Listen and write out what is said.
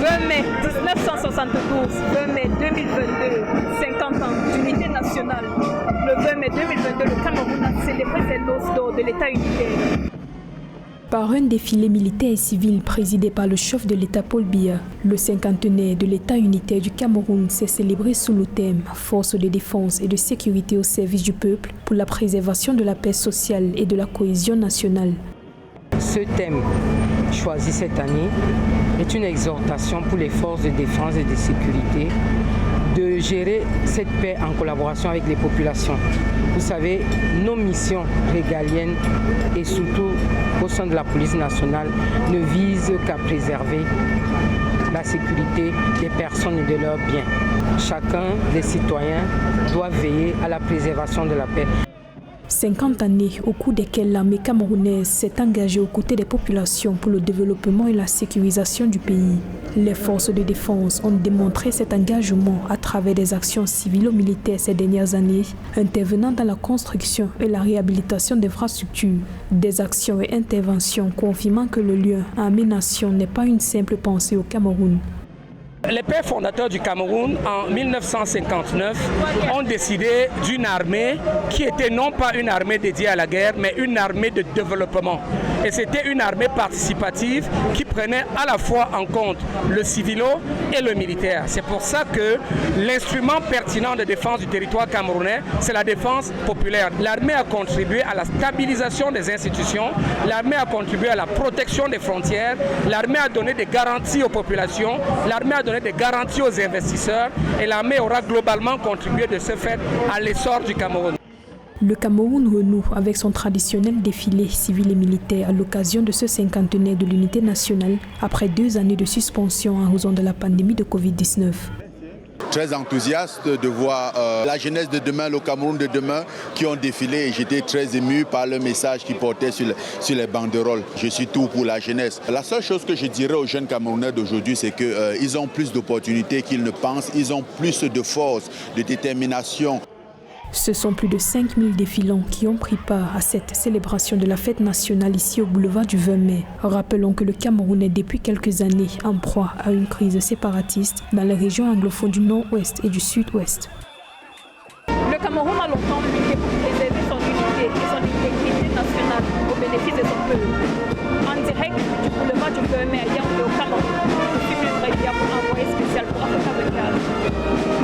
20 mai 1972, 20 mai 2022, 50 ans d'unité nationale. Le 20 mai 2022, le Cameroun a célébré ses noces d'or de l'État unitaire. Par un défilé militaire et civil présidé par le chef de l'État Paul Biya, le cinquantenaire de l'État unitaire du Cameroun s'est célébré sous le thème « Forces de défense et de sécurité au service du peuple pour la préservation de la paix sociale et de la cohésion nationale ». Ce thème choisi cette année est une exhortation pour les forces de défense et de sécurité de gérer cette paix en collaboration avec les populations. Vous savez, nos missions régaliennes et surtout au sein de la police nationale ne visent qu'à préserver la sécurité des personnes et de leurs biens. Chacun des citoyens doit veiller à la préservation de la paix. 50 années au cours desquelles l'armée camerounaise s'est engagée aux côtés des populations pour le développement et la sécurisation du pays. Les forces de défense ont démontré cet engagement à travers des actions civilo-militaires ces dernières années, intervenant dans la construction et la réhabilitation d'infrastructures. Des actions et interventions confirmant que le lien armée-nation n'est pas une simple pensée au Cameroun. Les pères fondateurs du Cameroun, en 1959, ont décidé d'une armée qui était non pas une armée dédiée à la guerre, mais une armée de développement. Et c'était une armée participative qui prenait à la fois en compte le civilo et le militaire. C'est pour ça que l'instrument pertinent de défense du territoire camerounais, c'est la défense populaire. L'armée a contribué à la stabilisation des institutions, l'armée a contribué à la protection des frontières, l'armée a donné des garanties aux populations, l'armée a donné des garanties aux investisseurs et l'armée aura globalement contribué de ce fait à l'essor du Cameroun. Le Cameroun renoue avec son traditionnel défilé civil et militaire à l'occasion de ce cinquantenaire de l'unité nationale après 2 années de suspension en raison de la pandémie de Covid-19. Très enthousiaste de voir la jeunesse de demain, le Cameroun de demain qui ont défilé et j'étais très ému par le message qu'ils portaient sur les banderoles. Je suis tout pour la jeunesse. La seule chose que je dirais aux jeunes Camerounais d'aujourd'hui, c'est qu'ils ont plus d'opportunités qu'ils ne pensent, ils ont plus de force, de détermination. Ce sont plus de 5000 défilants qui ont pris part à cette célébration de la fête nationale ici au boulevard du 20 mai. Rappelons que le Cameroun est depuis quelques années en proie à une crise séparatiste dans les régions anglophones du nord-ouest et du sud-ouest. Le Cameroun a longtemps lutté pour préserver son unité et son intégrité nationale au bénéfice de son peuple. En direct du boulevard du 20 mai à Yaoundé au Cameroun, je suis Mildred Dia pour Envoyé spécial pour Africa 24.